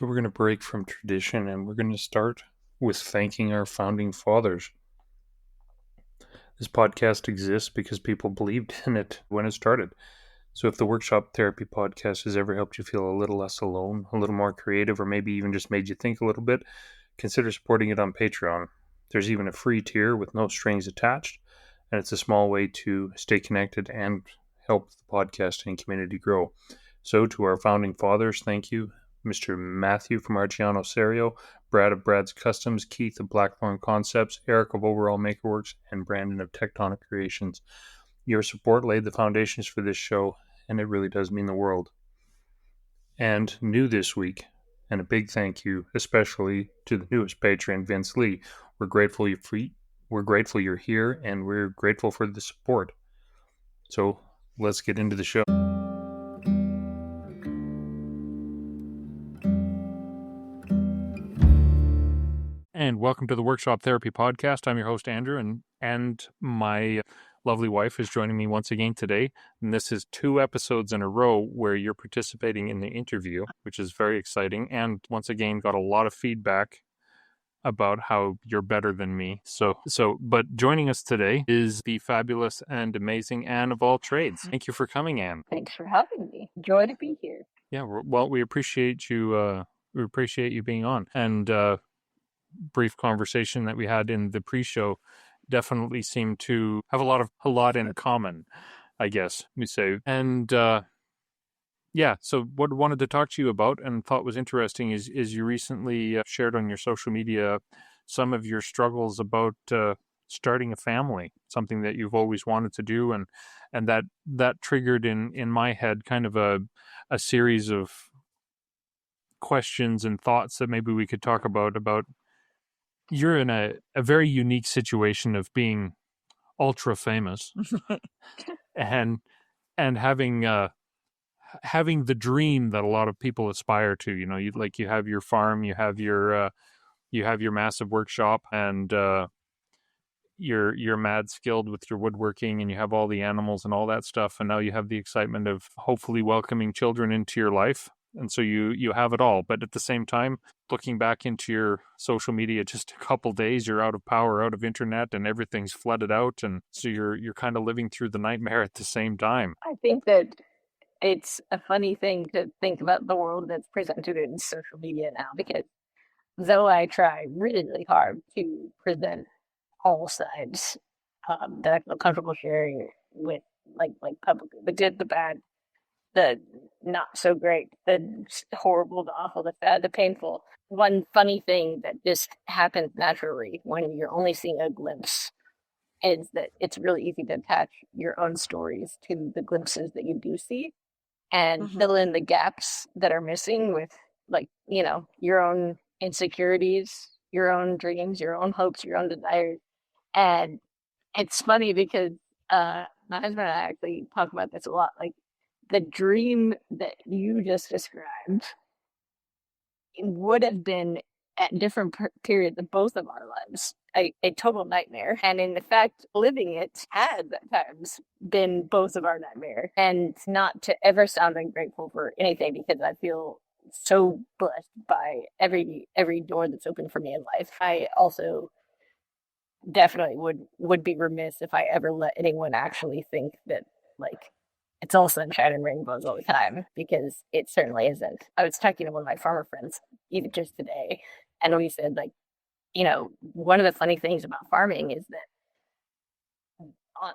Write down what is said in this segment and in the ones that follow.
So we're going to break from tradition and we're going to start with thanking our founding fathers. This podcast exists because people believed in it when it started. So if the Workshop Therapy podcast has ever helped you feel a little less alone, a little more creative, or maybe even just made you think a little bit, consider supporting it on Patreon. There's even a free tier with no strings attached, and it's a small way to stay connected and help the podcasting community grow. So to our founding fathers, thank you. Mr. Matthew from Argiano Serio, Brad of Brad's Customs, Keith of Blackthorn Concepts, Eric of Overall Makerworks, and Brandon of Tectonic Creations. Your support laid the foundations for this show, and it really does mean the world. And new this week, and a big thank you, especially to the newest patron, Vince Lee. We're grateful you're here, and we're grateful for the support. So let's get into the show. And welcome to the Workshop Therapy Podcast. I'm your host, Andrew, and my lovely wife is joining me once again today. And this is 2 episodes in a row where you're participating in the interview, which is very exciting. And once again, got a lot of feedback about how you're better than me. But joining us today is the fabulous and amazing Anne of all trades. Thank you for coming, Anne. Thanks for having me. Joy to be here. Yeah, well, we appreciate you. We appreciate you being on. And brief conversation that we had in the pre-show definitely seemed to have a lot in common, I guess we say. And so what I wanted to talk to you about and thought was interesting is you recently shared on your social media some of your struggles about starting a family, something that you've always wanted to do, and that triggered in my head kind of a series of questions and thoughts that maybe we could talk about you're in a very unique situation of being ultra famous and having the dream that a lot of people aspire to. You know, you have your farm, you have your massive workshop, and you're mad skilled with your woodworking, and you have all the animals and all that stuff, and now you have the excitement of hopefully welcoming children into your life. And so you have it all. But at the same time, looking back into your social media, just a couple days, you're out of power, out of internet, and everything's flooded out. And so you're kind of living through the nightmare at the same time. I think that it's a funny thing to think about the world that's presented in social media now, because though I try really, really hard to present all sides that I feel comfortable sharing with, like publicly, the good, the bad, the not so great, the horrible, the awful, the sad, the painful. One funny thing that just happens naturally when you're only seeing a glimpse is that it's really easy to attach your own stories to the glimpses that you do see and fill in the gaps that are missing with, like, your own insecurities, your own dreams, your own hopes, your own desires. And it's funny because my husband and I actually talk about this a lot. Like, the dream that you just described would have been at different periods of both of our lives a total nightmare. And in fact, living it has at times been both of our nightmare. And not to ever sound ungrateful for anything, because I feel so blessed by every door that's open for me in life. I also definitely would be remiss if I ever let anyone actually think that, like, it's all sunshine and rainbows all the time, because it certainly isn't. I was talking to one of my farmer friends even just today, and we said, like, one of the funny things about farming is that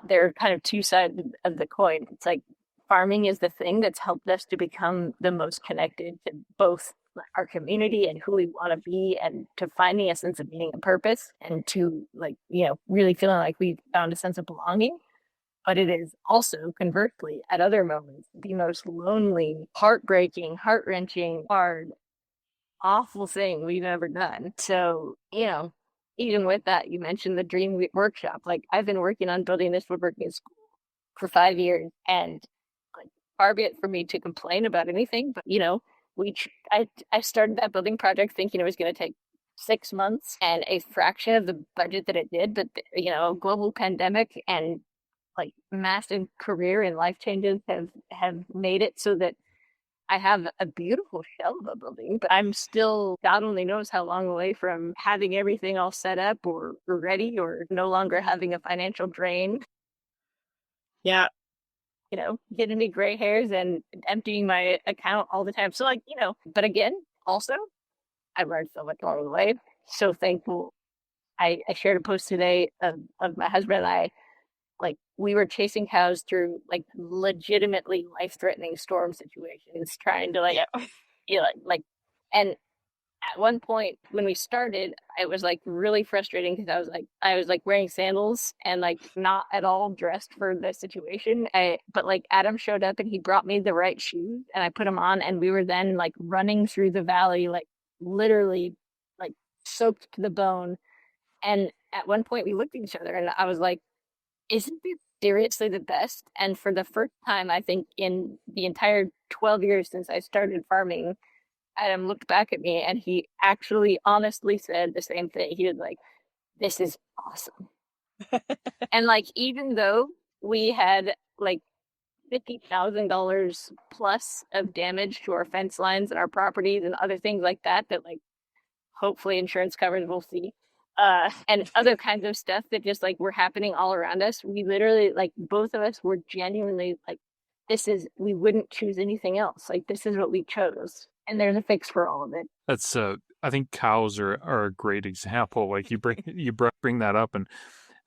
there are kind of 2 sides of the coin. It's like farming is the thing that's helped us to become the most connected to both our community and who we want to be, and to finding a sense of meaning and purpose, and to, like, really feeling like we've found a sense of belonging. But it is also, conversely, at other moments, the most lonely, heartbreaking, heart-wrenching, hard, awful thing we've ever done. So, even with that, you mentioned the Dream Workshop. Like, I've been working on building this woodworking school for 5 years, and, like, far be it for me to complain about anything, but, I started that building project thinking it was going to take 6 months and a fraction of the budget that it did. But, global pandemic and, like, massive career and life changes have made it so that I have a beautiful shell of a building, but I'm still, God only knows how long away from having everything all set up or ready or no longer having a financial drain, Yeah. getting me gray hairs and emptying my account all the time. So, like, but again, also, I learned so much along the way. So thankful. I shared a post today of my husband and I, like, we were chasing cows through like legitimately life-threatening storm situations, trying to like, Yeah. like, and at one point when we started, it was like really frustrating because I was like wearing sandals and like not at all dressed for the situation. But like Adam showed up and he brought me the right shoes and I put them on and we were then like running through the valley, like literally like soaked to the bone. And at one point we looked at each other and I was like, isn't this seriously the best? And for the first time, I think in the entire 12 years since I started farming, Adam looked back at me and he actually honestly said the same thing. He was like, this is awesome. And like, even though we had like $50,000 plus of damage to our fence lines and our properties and other things like that like hopefully insurance covers, we'll see. And other kinds of stuff that just like were happening all around us. We literally, like, both of us were genuinely like, we wouldn't choose anything else. Like, this is what we chose. And there's a fix for all of it. That's I think cows are a great example. Like bring that up, and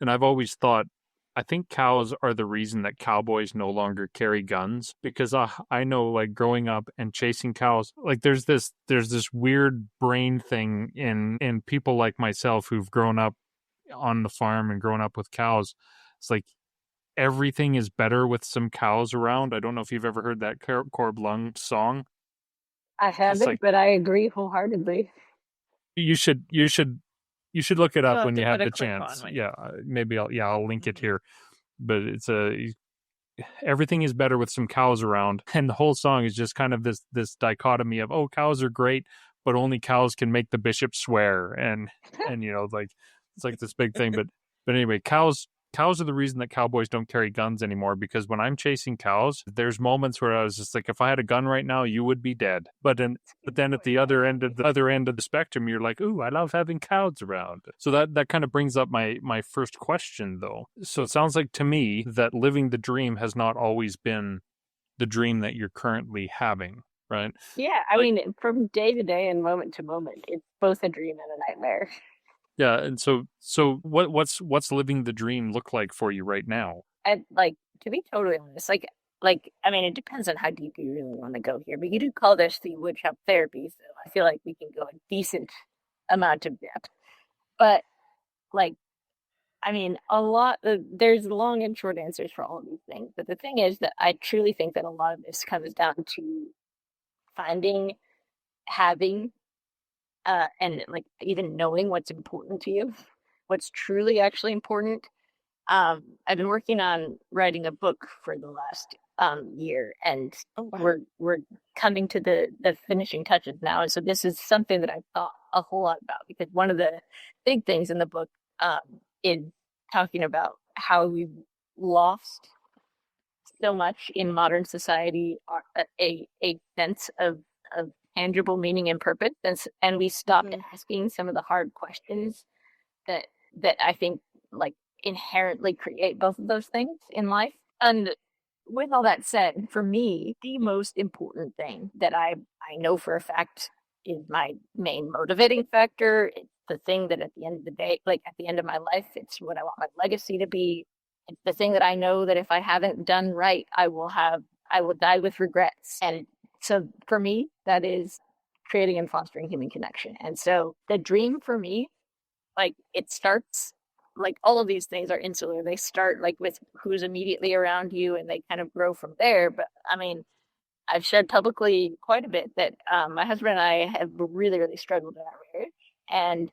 I've always thought I think cows are the reason that cowboys no longer carry guns, because I know, like, growing up and chasing cows, like there's this weird brain thing in people like myself who've grown up on the farm and grown up with cows. It's like everything is better with some cows around. I don't know if you've ever heard that Corb Lung song. I It's haven't, like but I agree wholeheartedly. you should look it You'll up have when to you put have a the clip on chance. when. Yeah, maybe I'll link it Mhm. here. But it's everything is better with some cows around, and the whole song is just kind of this dichotomy of, oh, cows are great, but only cows can make the bishop swear, and like it's like this big thing. But anyway, cows are the reason that cowboys don't carry guns anymore, because when I'm chasing cows, there's moments where I was just like, if I had a gun right now, you would be dead. But then at the other end of the spectrum, you're like, ooh, I love having cows around. So that kind of brings up my first question, though. So it sounds like to me that living the dream has not always been the dream that you're currently having, right? Yeah, I Like, mean, from day to day and moment to moment, it's both a dream and a nightmare. yeah, and so what's living the dream look like for you right now? And like, to be totally honest, like I mean, it depends on how deep you really want to go here. But you do call this the woodshop therapy, so I feel like we can go a decent amount of depth. But like, I mean, there's long and short answers for all of these things. But the thing is that I truly think that a lot of this comes down to finding, having, and like even knowing what's important to you, what's truly actually important. I've been working on writing a book for the last year, and Oh wow. we're coming to the finishing touches now. And so this is something that I've thought a whole lot about, because one of the big things in the book um, is talking about how we've lost so much in modern society, a sense of tangible meaning and purpose, and we stopped Mhm. asking some of the hard questions that I think like inherently create both of those things in life. And with all that said, for me, the most important thing that I know for a fact is my main motivating factor. It's the thing that at the end of the day, like at the end of my life, it's what I want my legacy to be. It's the thing that I know that if I haven't done right, I will die with regrets. And so for me, that is creating and fostering human connection. And so the dream for me, like, it starts, like, all of these things are insular. They start like with who's immediately around you and they kind of grow from there. But I mean, I've said publicly quite a bit that my husband and I have really, really struggled in our marriage. And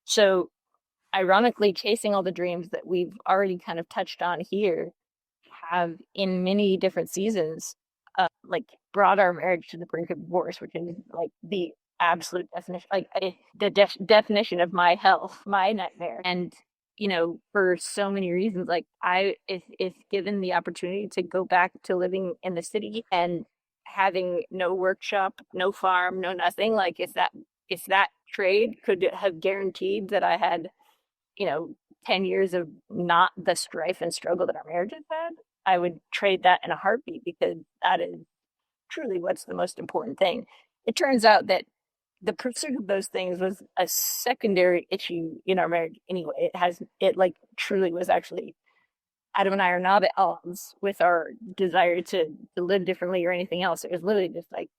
so, ironically, chasing all the dreams that we've already kind of touched on here have, in many different seasons, like brought our marriage to the brink of divorce, which is like the absolute definition, like the definition of my hell, my nightmare. And for so many reasons, like if given the opportunity to go back to living in the city and having no workshop, no farm, no nothing, like if that trade could have guaranteed that I had, you know, 10 years of not the strife and struggle that our marriages had, I would trade that in a heartbeat because that is truly what's the most important thing. It turns out that the pursuit of those things was a secondary issue in our marriage anyway. It like truly was actually Adam and I are not at odds with our desire to live differently or anything else. It was literally just like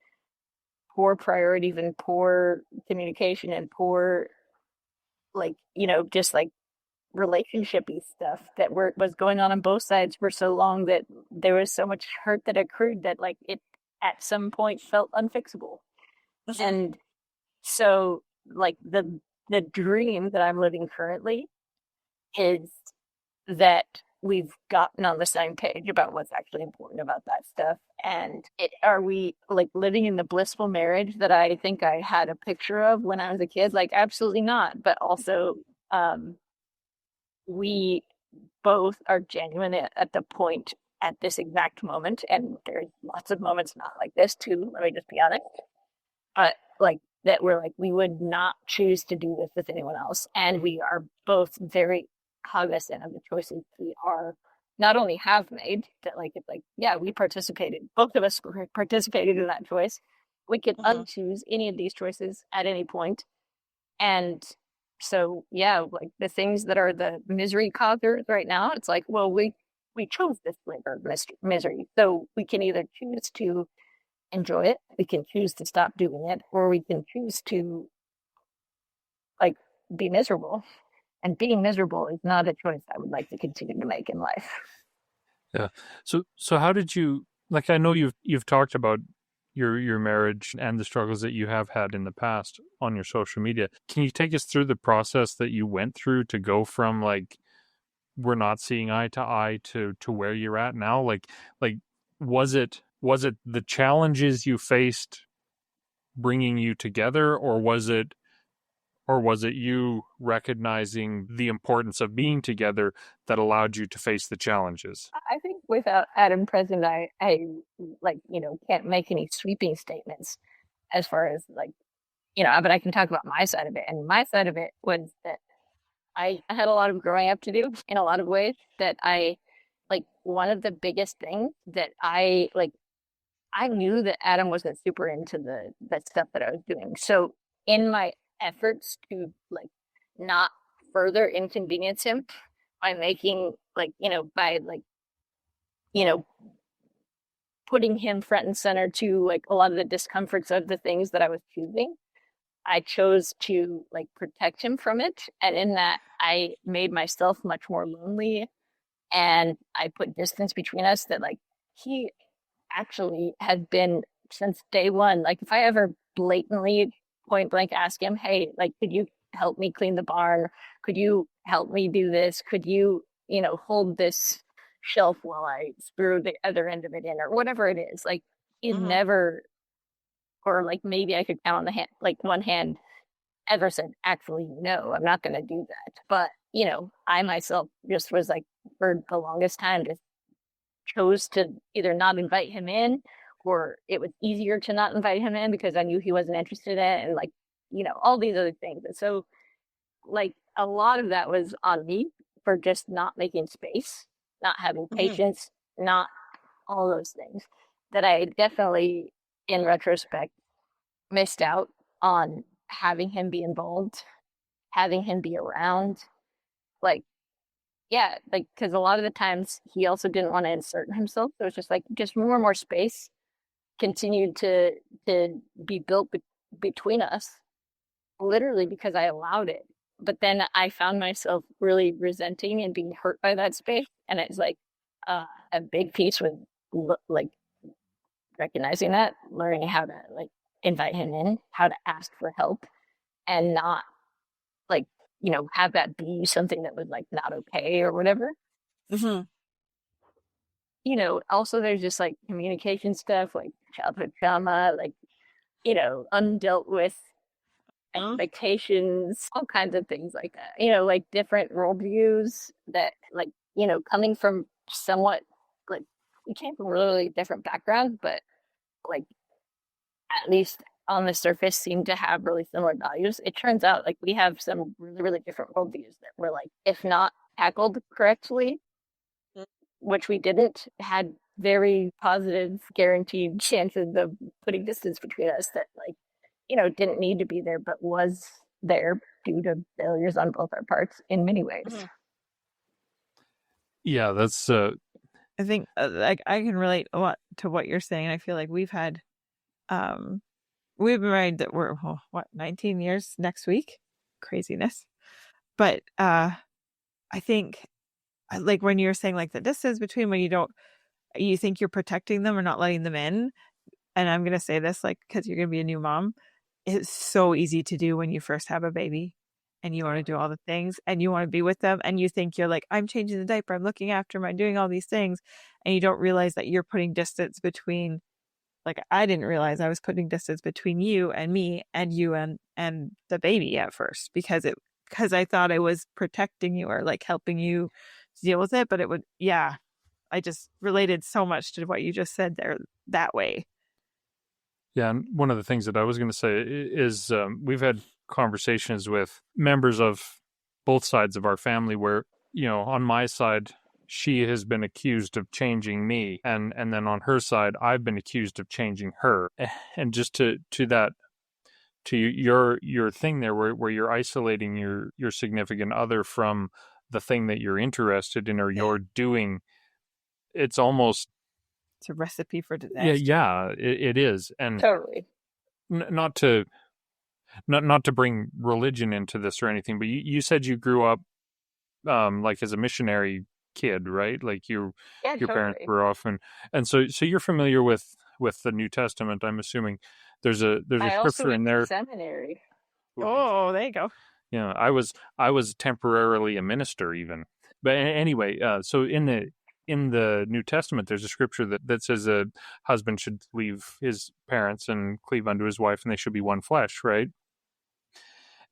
poor priorities and poor communication and poor, like, just like relationshipy stuff that was going on both sides for so long that there was so much hurt that accrued that like it at some point felt unfixable. Mhm. And so like the dream that I'm living currently is that we've gotten on the same page about what's actually important about that stuff. And are we like living in the blissful marriage that I think I had a picture of when I was a kid? Like, absolutely not. But also, um, we both are genuine at the point at this exact moment. And there's lots of moments not like this too. Let me just be honest. Like that we're like we would not choose to do this with anyone else, and we are both very cognizant of the choices we are not only have made that like it's like yeah we participated, both of us participated in that choice. We could Mhm. unchoose any of these choices at any point, and so yeah, like the things that are the misery causers right now, it's like well we chose this flavor of misery, so we can either choose to enjoy it, we can choose to stop doing it, or we can choose to like be miserable. And being miserable is not a choice I would like to continue to make in life. Yeah. So how did you, like, I know you've talked about your marriage and the struggles that you have had in the past on your social media. Can you take us through the process that you went through to go from like we're not seeing eye to eye to where you're at now? Like was it the challenges you faced bringing you together, or was it you recognizing the importance of being together that allowed you to face the challenges? I think without Adam present, I like, can't make any sweeping statements as far as like, but I can talk about my side of it. And my side of it was that I had a lot of growing up to do in a lot of ways that like one of the biggest things that I knew that Adam wasn't super into the stuff that I was doing. So in my efforts to like not further inconvenience him by making like, by like, you know, putting him front and center to like a lot of the discomforts of the things that I was choosing, I chose to like protect him from it. And in that I made myself much more lonely, and I put distance between us that like he actually has been since day one. Like if I ever blatantly point blank ask him, hey, like could you help me clean the barn? Could you help me do this? Could you, hold this shelf while I screw the other end of it in or whatever it is? Like he's Mhm. never, or like maybe I could count on the hand, like one hand, ever said, actually, no, I'm not going to do that. But, I myself just was like, for the longest time, just chose to either not invite him in, or it was easier to not invite him in because I knew he wasn't interested in it, and like, all these other things. And so, like, a lot of that was on me for just not making space, not having Mhm. patience, not all those things that I definitely, in retrospect, missed out on having him be involved, having him be around. Like, yeah, like, because a lot of the times he also didn't want to insert himself. So it's just like, just more and more space continued to be built between us, literally because I allowed it. But then I found myself really resenting and being hurt by that space. And it's like a big piece with like recognizing that, learning how to like invite him in, how to ask for help, and not like, have that be something that was like not okay or whatever. Mhm. Also there's just like communication stuff, like childhood trauma, like, undealt with Mhm. expectations, all kinds of things like that. Like different worldviews that like, coming from somewhat like we came from really different backgrounds, but like at least on the surface seem to have really similar values, it turns out like we have some really, really different worldviews that were like, if not tackled correctly, which we didn't, had very positive, guaranteed chances of putting distance between us that, like, didn't need to be there, but was there due to failures on both our parts in many ways. Yeah, that's I think like I can relate a lot to what you're saying. I feel like we've been married that we're 19 years next week. Craziness. But I think like when you're saying like the distance between when you think you're protecting them or not letting them in, and I'm gonna say this like because you're gonna be a new mom, it's so easy to do when you first have a baby and you want to do all the things and you want to be with them and you think you're like, I'm changing the diaper, I'm looking after them, I'm doing all these things, and you don't realize that you're putting distance between, like I didn't realize I was putting distance between you and me and you and the baby at first because I thought I was protecting you or like helping you deal with it, but it would, yeah, I just related so much to what you just said there that way. Yeah, and one of the things that I was going to say is we've had conversations with members of both sides of our family where, on my side, she has been accused of changing me, and then on her side, I've been accused of changing her. And just to that, to your thing there, where you're isolating your significant other from the thing that you're interested in or you're doing, it's almost, It's a recipe for disaster. yeah, it is. And Totally. not to bring religion into this or anything, but you said you grew up like as a missionary kid, right? Like your parents Totally. were off, and so you're familiar with the New Testament. I'm assuming there's a I also scripture in went to there. seminary. Oh, there you go. Yeah, I was temporarily a minister even. But anyway, so in the New Testament, there's a scripture that says a husband should leave his parents and cleave unto his wife, and they should be one flesh, right?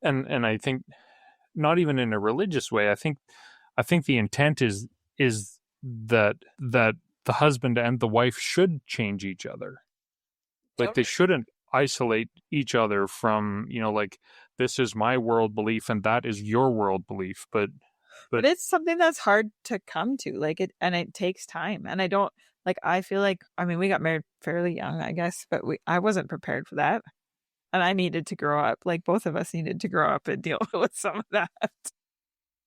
And I think not even in a religious way. I think the intent is that the husband and the wife should change each other. Like they shouldn't isolate each other from, like this is my world belief and that is your world belief. But it's something that's hard to come to, like it takes time. And I don't like, I feel like, I mean, we got married fairly young, I guess, but I wasn't prepared for that. And I needed to grow up. Like both of us needed to grow up and deal with some of that.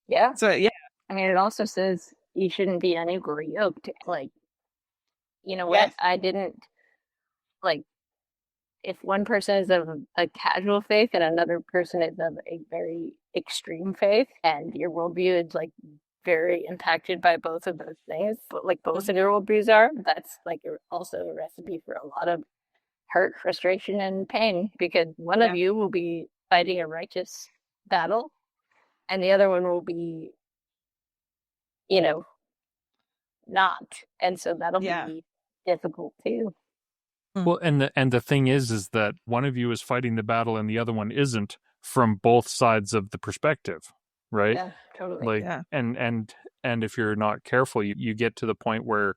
Yeah. So yeah. I mean, it also says you shouldn't be unequally yoked. Like, you know what? Yes. I didn't like if one person is of a casual faith and another person is of a very extreme faith, and your worldview is like very impacted by both of those things, but like both of your worldviews are, that's like also a recipe for a lot of hurt, frustration, and pain because one of you will be fighting a righteous battle and the other one will be, you know, not. And so that'll be difficult too. Well, and the thing is that one of you is fighting the battle and the other one isn't from both sides of the perspective, right? Yeah, totally. Like, and if you're not careful, you get to the point where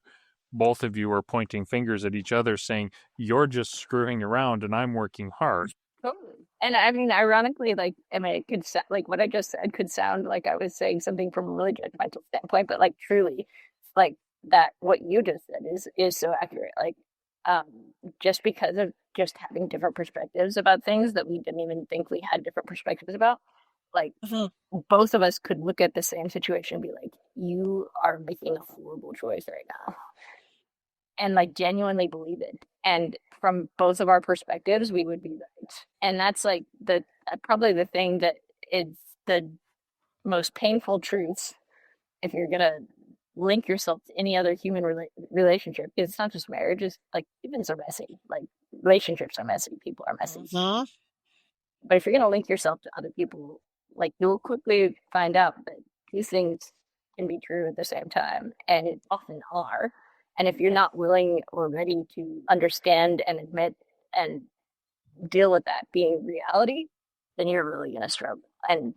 both of you are pointing fingers at each other, saying you're just screwing around and I'm working hard. Totally. And I mean, ironically, like, I mean, it could sound like what I just said could sound like I was saying something from a really judgmental standpoint, but like, truly, like that, what you just said is so accurate. Like, um, just because of just having different perspectives about things that we didn't even think we had different perspectives about, like, both of us could look at the same situation and be like, you are making a horrible choice right now, and like genuinely believe it. And from both of our perspectives, we would be right. And that's like the probably the thing that is the most painful truth if you're gonna link yourself to any other human relationship. It's not just marriage; it's like humans are messy. Like relationships are messy. People are messy. But if you're gonna link yourself to other people, like you'll quickly find out that these things can be true at the same time, and it often are. And if you're not willing or ready to understand and admit and deal with that being reality, then you're really going to struggle. And,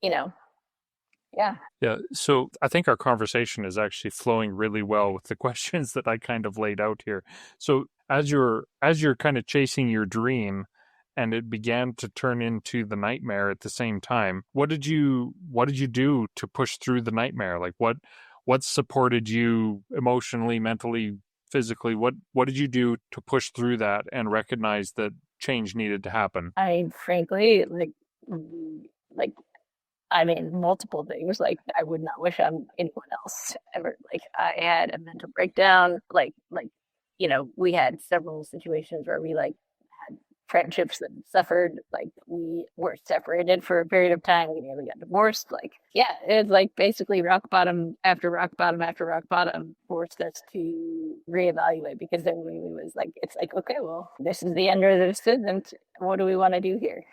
you know, Yeah. Yeah. So I think our conversation is actually flowing really well with the questions that I kind of laid out here. So as you're kind of chasing your dream and it began to turn into the nightmare at the same time, what did you do to push through the nightmare? Like what supported you emotionally, mentally, physically? What did you do to push through that and recognize that change needed to happen? I mean, frankly, like I mean, multiple things. Like, I would not wish on anyone else ever. Like, I had a mental breakdown. We had several situations where we had friendships that suffered. Like, we were separated for a period of time. We nearly got divorced. Like, yeah, it was like basically rock bottom after rock bottom after rock bottom forced us to reevaluate because then we was like, it's like, okay, well, this is the end of the sentence. What do we want to do here?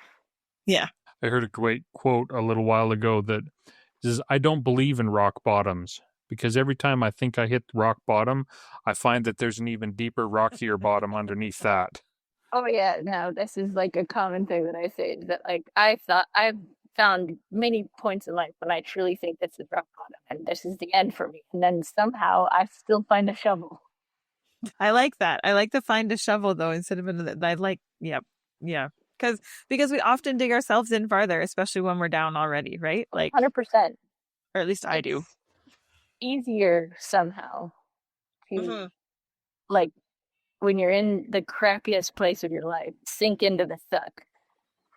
Yeah. I heard a great quote a little while ago that says, I don't believe in rock bottoms because every time I think I hit rock bottom, I find that there's an even deeper, rockier bottom underneath that. Oh yeah, no, this is like a common thing that I say that like I've found many points in life when I truly think this is rock bottom and this is the end for me. And then somehow I still find a shovel. I like that. I like to find a shovel though instead of I like, yep. Yeah. Because we often dig ourselves in farther, especially when we're down already, right? Like, 100%. or at least I do. It's easier somehow to Mhm. like when you're in the crappiest place of your life, sink into the suck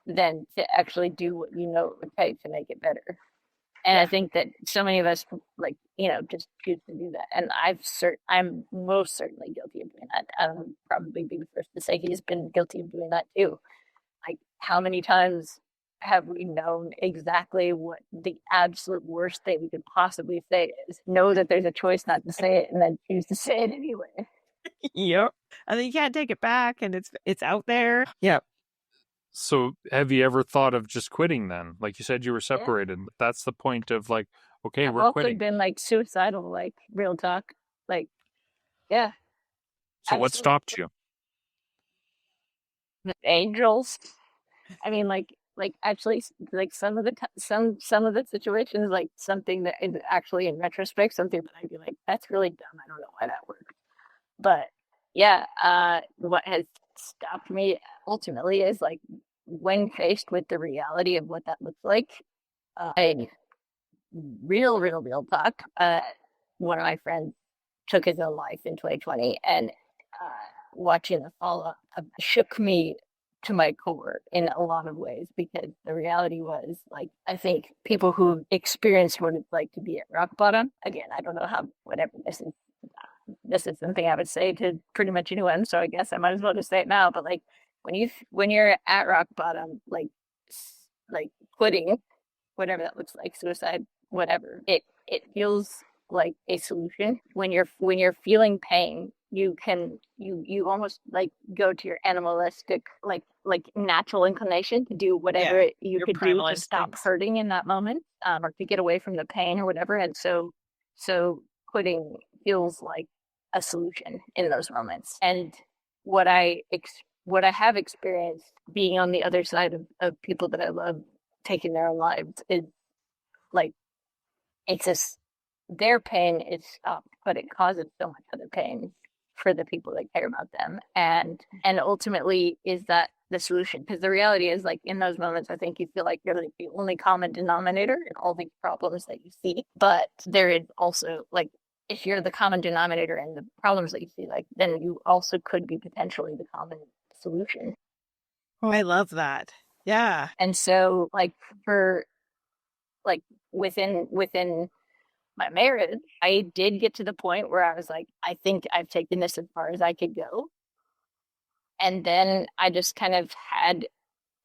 than to actually do what you know it would take to make it better. And I Yeah. think that so many of us, just choose to do that. And I'm most certainly guilty of doing that. I'll probably be the first to say he's been guilty of doing that too. Like, how many times have we known exactly what the absolute worst thing we could possibly say is? Know that there's a choice not to say it, and then choose to say it anyway. Yep. And then you can't take it back and it's out there. Yep. So, have you ever thought of just quitting then? Like you said, you were Yeah, separated. That's the point of like, okay, I've we're also quitting. been like suicidal, like real talk. Like, yeah, So, what absolutely. stopped you? Angels. I mean, like actually, like some of the situations, like something that is actually in retrospect, something that I'd be like, that's really dumb. I don't know why that worked. But yeah, what has stopped me ultimately is like when faced with the reality of what that looks like. I real talk. One of my friends took his own life in 2020, and watching the fallout shook me to my core in a lot of ways because the reality was like I think people who experience what it's like to be at rock bottom. Again, I don't know how whatever this is something I would say to pretty much anyone, so I guess I might as well just say it now. But like when you're at rock bottom, like quitting, whatever that looks like, suicide, whatever. It feels like a solution. When you're feeling pain, you almost like go to your animalistic like natural inclination to do Yeah. whatever you Your could do primal to stop instincts. hurting in that moment, or to get away from the pain or whatever. And so quitting feels like a solution in those moments. And what what I have experienced being on the other side of people that I love taking their own lives is like it's just their pain is stopped, but it causes so much other pain for the people that care about them. And ultimately is that the solution? Because the reality is like in those moments I think you feel like you're like the only common denominator in all these problems that you see. But there is also like if you're the common denominator in the problems that you see, like then you also could be potentially the common solution. Oh, I love that. Yeah. And so like for like within my marriage, I did get to the point where I was like, I think I've taken this as far as I could go. And then I just kind of had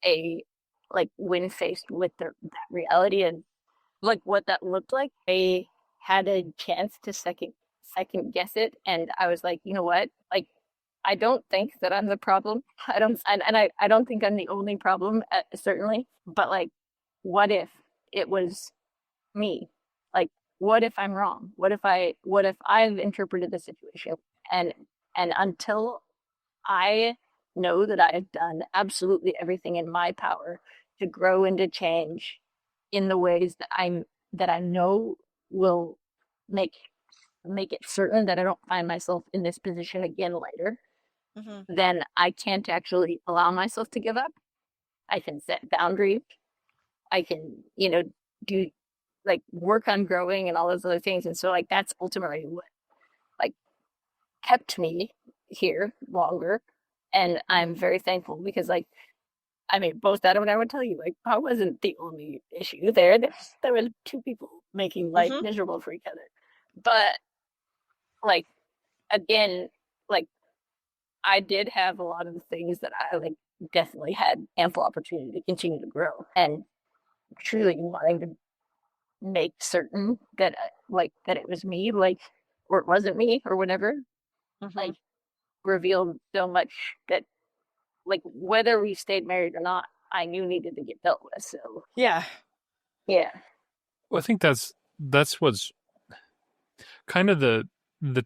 a like when faced with that reality and like what that looked like, I had a chance to second guess it, and I was like, you know what, like I don't think that I'm the problem. I don't, and I don't think I'm the only problem, certainly. But like, what if it was me? Like, what if I'm wrong? What if I've interpreted the situation and until I know that I have done absolutely everything in my power to grow and to change in the ways that that I know will make it certain that I don't find myself in this position again later, then I can't actually allow myself to give up. I can set boundaries. I can, do like work on growing and all those other things. And so like that's ultimately what like kept me here longer. And I'm very thankful because like I mean both Adam and I would tell you like I wasn't the only issue there. There was two people making life miserable for each other. But like again, like I did have a lot of things that I like definitely had ample opportunity to continue to grow and truly wanting to make certain that like that it was me, like or it wasn't me or whatever, like revealed so much that like whether we stayed married or not, I knew needed to get dealt with. So Yeah. Well, I think that's what's kind of the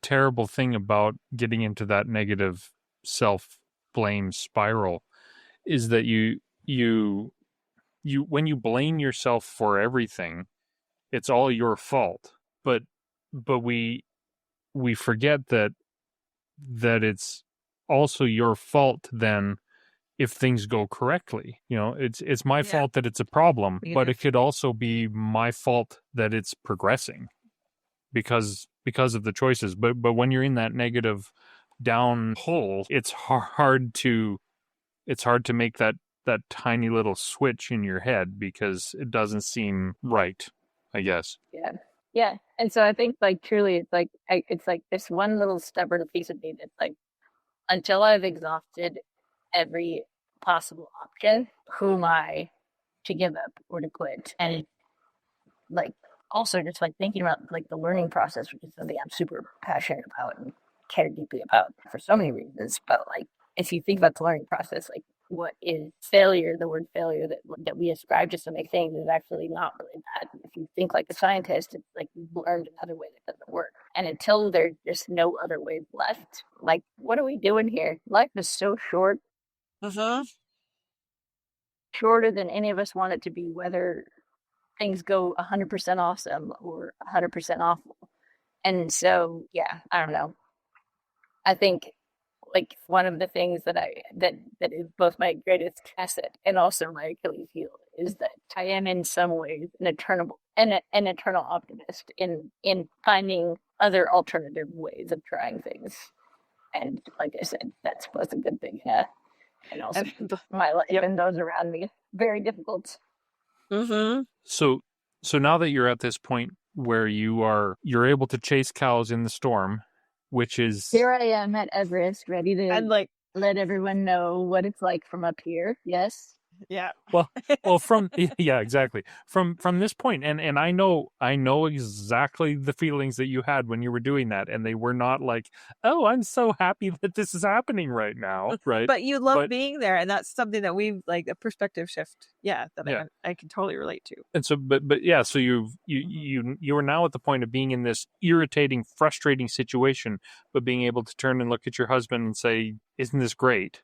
terrible thing about getting into that negative self blame spiral is that you when you blame yourself for everything, it's all your fault. But we forget that it's also your fault then if things go correctly. It's my fault that it's a problem, but it could also be my fault that it's progressing because of the choices. But when you're in that negative down hole, it's hard to make that tiny little switch in your head because it doesn't seem right, I guess. Yeah. And so I think like truly it's like this one little stubborn piece of me that's like until I've exhausted every possible option, who am I to give up or to quit? And like also just like thinking about like the learning process, which is something I'm super passionate about and care deeply about for so many reasons. But like if you think about the learning process, like what is failure, the word failure that we ascribe to so many things is actually not really that. If you think like a scientist, it's like you've learned another way that doesn't work. And until there's just no other way left, like what are we doing here? Life is so short. Shorter than any of us want it to be, whether things go 100% awesome or 100% awful. And so, yeah, I don't know. I think like one of the things that is both my greatest asset and also my Achilles heel is that I am in some ways an eternal optimist in finding other alternative ways of trying things. And like I said, that's both a good thing, yeah. And also my life and those around me very difficult. So now that you're at this point where you're able to chase cows in the storm, which is here I am at Everest, ready to and like let everyone know what it's like from up here. Yes. Yeah. Well, from exactly. From this point, and I know exactly the feelings that you had when you were doing that, and they were not like, oh, I'm so happy that this is happening right now, right? But you love being there, and that's something that we've like a perspective shift. Yeah, I can totally relate to. And so, but yeah, so you are now at the point of being in this irritating, frustrating situation, but being able to turn and look at your husband and say, "Isn't this great?"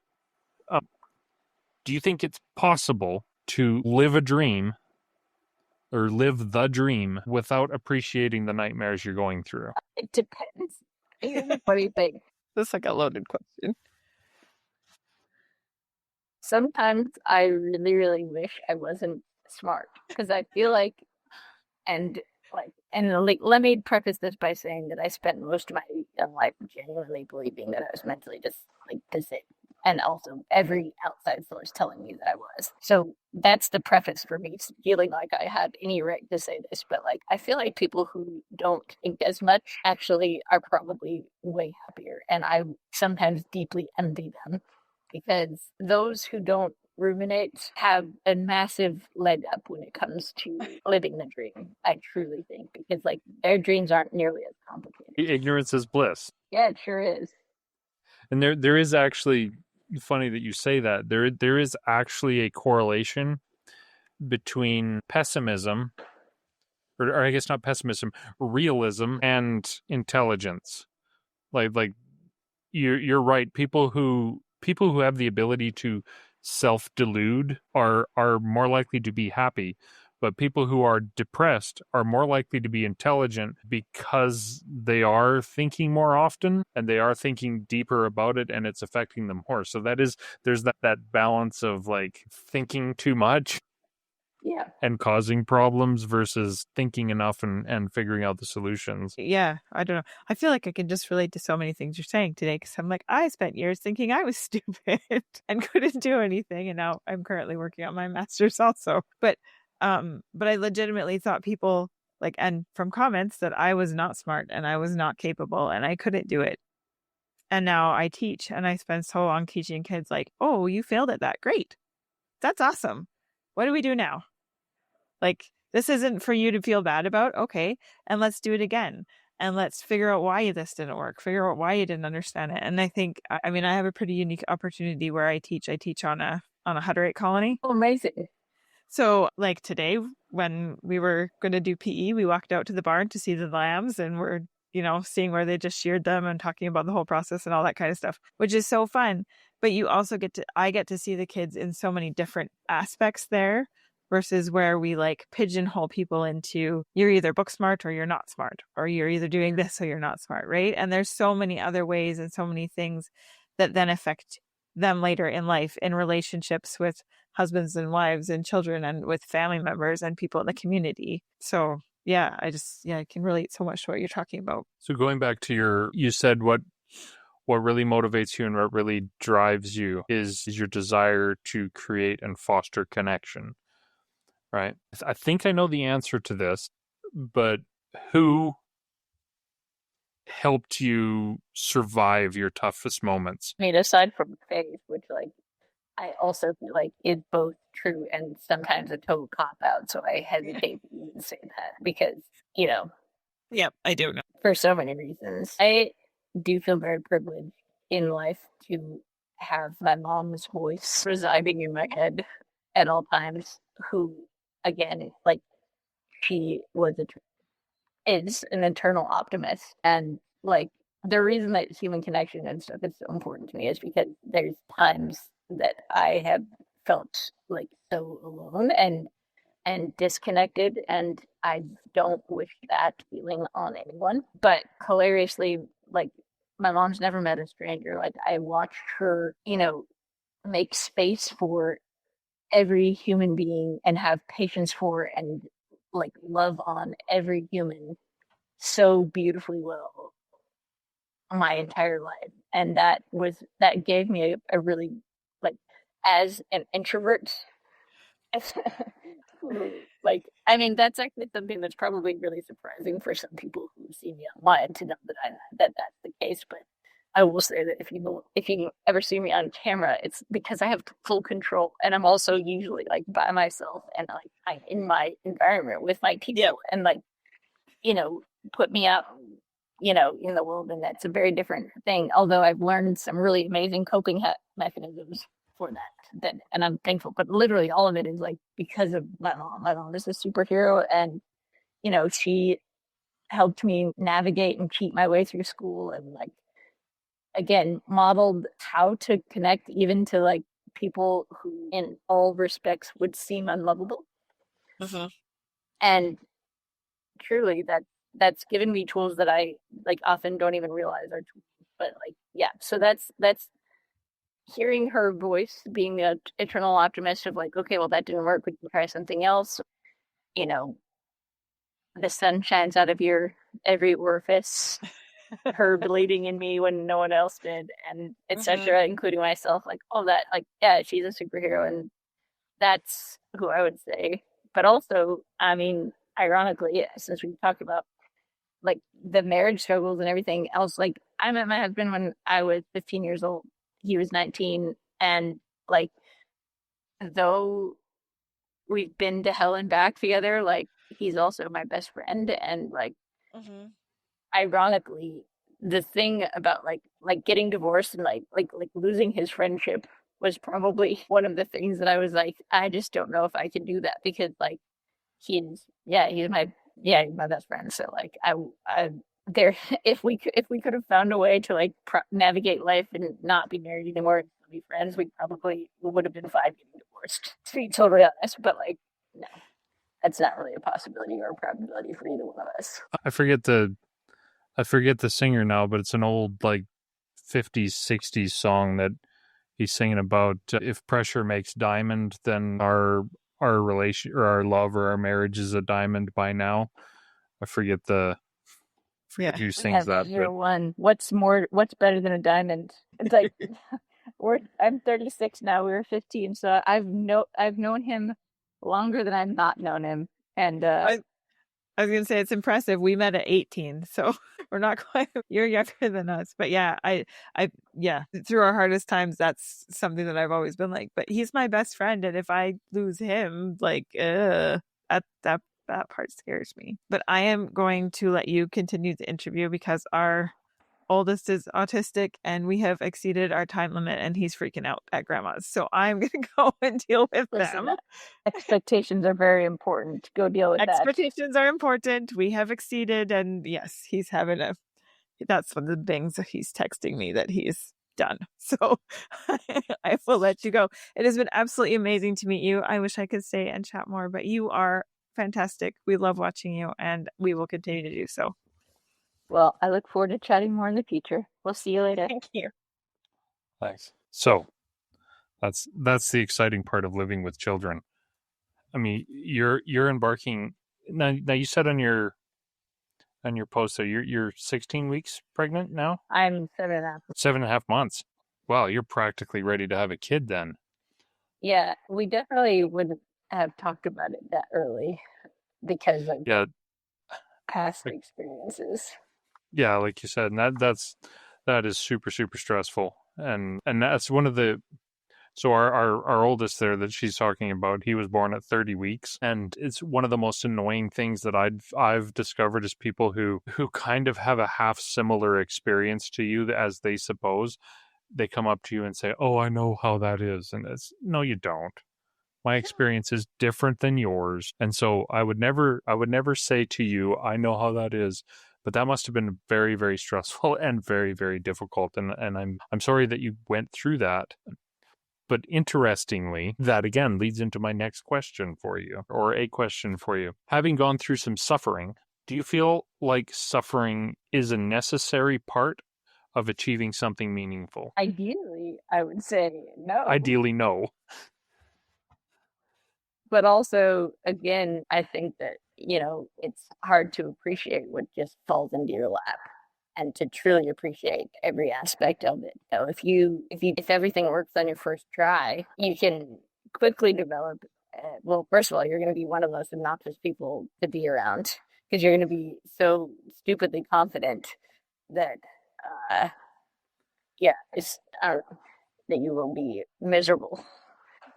Do you think it's possible to live a dream or live the dream without appreciating the nightmares you're going through? It depends. What do you think? That's like a loaded question. Sometimes I really, really wish I wasn't smart because I feel like, and let me preface this by saying that I spent most of my young life genuinely believing that I was mentally just like disabled. And also every outside source telling me that I was. So that's the preface for me feeling like I had any right to say this. But like, I feel like people who don't think as much actually are probably way happier. And I sometimes deeply envy them because those who don't ruminate have a massive leg up when it comes to living the dream. I truly think because like their dreams aren't nearly as complicated. Ignorance is bliss. Yeah, it sure is. And there is actually, funny that you say that, there is actually a correlation between pessimism, or I guess not pessimism, realism and intelligence. Like you're right. People who have the ability to self-delude are more likely to be happy. But people who are depressed are more likely to be intelligent because they are thinking more often and they are thinking deeper about it, and it's affecting them more. So there's that balance of like thinking too much Yeah. and causing problems versus thinking enough and figuring out the solutions. Yeah, I don't know. I feel like I can just relate to so many things you're saying today because I'm like, I spent years thinking I was stupid and couldn't do anything, and now I'm currently working on my master's also. But I legitimately thought people like, and from comments, that I was not smart and I was not capable and I couldn't do it. And now I teach, and I spend so long teaching kids like, oh, you failed at that. Great. That's awesome. What do we do now? Like, this isn't for you to feel bad about. Okay. And let's do it again. And let's figure out why this didn't work, figure out why you didn't understand it. And I think, I mean, I have a pretty unique opportunity where I teach on a Hutterite colony. Oh, amazing. So like today, when we were going to do PE, we walked out to the barn to see the lambs, and we're, seeing where they just sheared them and talking about the whole process and all that kind of stuff, which is so fun. But you also I get to see the kids in so many different aspects there versus where we like pigeonhole people into you're either book smart or you're not smart, or you're either doing this or you're not smart, right? And there's so many other ways and so many things that then affect them later in life in relationships with husbands and wives and children and with family members and people in the community. So yeah, I can relate so much to what you're talking about. So going back to you said what really motivates you and what really drives you is your desire to create and foster connection, right? I think I know the answer to this, but who helped you survive your toughest moments? I mean, aside from faith, which like I also feel like is both true and sometimes a total cop out. So I hesitate to even say that because, Yep, I do know. for so many reasons. I do feel very privileged in life to have my mom's voice residing in my head at all times, who, again, like she was is an eternal optimist. And like the reason that human connection and stuff is so important to me is because there's times that I have felt like so alone and disconnected, and I don't wish that feeling on anyone. But hilariously, like my mom's never met a stranger. Like I watched her, make space for every human being and have patience for and like love on every human so beautifully well my entire life. And that gave me a really, like, as an introvert, like, I mean, that's actually something that's probably really surprising for some people who see me online to know that that's the case. But I will say that if you ever see me on camera, it's because I have full control, and I'm also usually like by myself and like I'm in my environment with my people, and like, put me out, in the world, and that's a very different thing. Although I've learned some really amazing coping mechanisms for that, and I'm thankful. But literally, all of it is like because of my mom. My mom is a superhero, and she helped me navigate and cheat my way through school, and like again modeled how to connect even to like people who in all respects would seem unlovable. Mm-hmm. And truly that's given me tools that I like often don't even realize are tools. But like, yeah, so that's hearing her voice, being the eternal optimist of like, okay, well that didn't work, we can try something else. You know, the sun shines out of your every orifice. Her believing in me when no one else did, and etc., including myself. Like all that, like yeah, she's a superhero, and that's who I would say. But also, I mean, ironically, since we talked about like the marriage struggles and everything else, like I met my husband when I was 15 years old. He was 19, and like though we've been to hell and back together, like he's also my best friend, and like ironically, the thing about like getting divorced and like losing his friendship was probably one of the things that I was like, I just don't know if I can do that because like he's my best friend. So like I there if we could have found a way to like navigate life and not be married anymore and be friends, we probably would have been fine getting divorced. To be totally honest, but like no, that's not really a possibility or a probability for either one of us. I forget the singer now, but it's an old like 50s 60s song that he's singing about if pressure makes diamond, then our relation or our love or our marriage is a diamond by now. I forget Yeah. who We sings have that, but 0-1. What's better than a diamond? It's like I'm 36 now. We were 15, so I've known him longer than I've not known him. And I was gonna say it's impressive. We met at 18, so we're not quite. You're younger than us, but yeah, yeah. Through our hardest times, that's something that I've always been like. But he's my best friend, and if I lose him, like, that part scares me. But I am going to let you continue the interview because our oldest is autistic and we have exceeded our time limit and he's freaking out at grandma's. So I'm going to go and deal with them. Expectations are very important. Go deal with that. Expectations are important. We have exceeded, and yes, he's having that's one of the things that he's texting me that he's done. So I will let you go. It has been absolutely amazing to meet you. I wish I could stay and chat more, but you are fantastic. We love watching you and we will continue to do so. Well, I look forward to chatting more in the future. We'll see you later. Thank you. thanks. So that's the exciting part of living with children. I mean, you're embarking now. You said on your post there you're 16 weeks pregnant now. I'm 7.5. 7.5 months. Wow, you're practically ready to have a kid then. Yeah, we definitely wouldn't have talked about it that early because of past experiences. Yeah, like you said, and that is super super stressful, and that's one of the. So our oldest there that she's talking about, he was born at 30 weeks, and it's one of the most annoying things that I've discovered is people who kind of have a half similar experience to you as they suppose. They come up to you and say, "Oh, I know how that is," and it's no, you don't. My experience is different than yours, and so I would never say to you, "I know how that is." But that must have been very, very stressful and very, very difficult, and I'm sorry that you went through that. But interestingly, that again leads into my next question for you, or a question for you. Having gone through some suffering, do you feel like suffering is a necessary part of achieving something meaningful? Ideally, I would say no. Ideally, no. But also, again, I think that, it's hard to appreciate what just falls into your lap and to truly appreciate every aspect of it. So if everything works on your first try, you can quickly develop. Well, first of all, you're going to be one of those obnoxious people to be around because you're going to be so stupidly confident that, it's I don't know, that you will be miserable.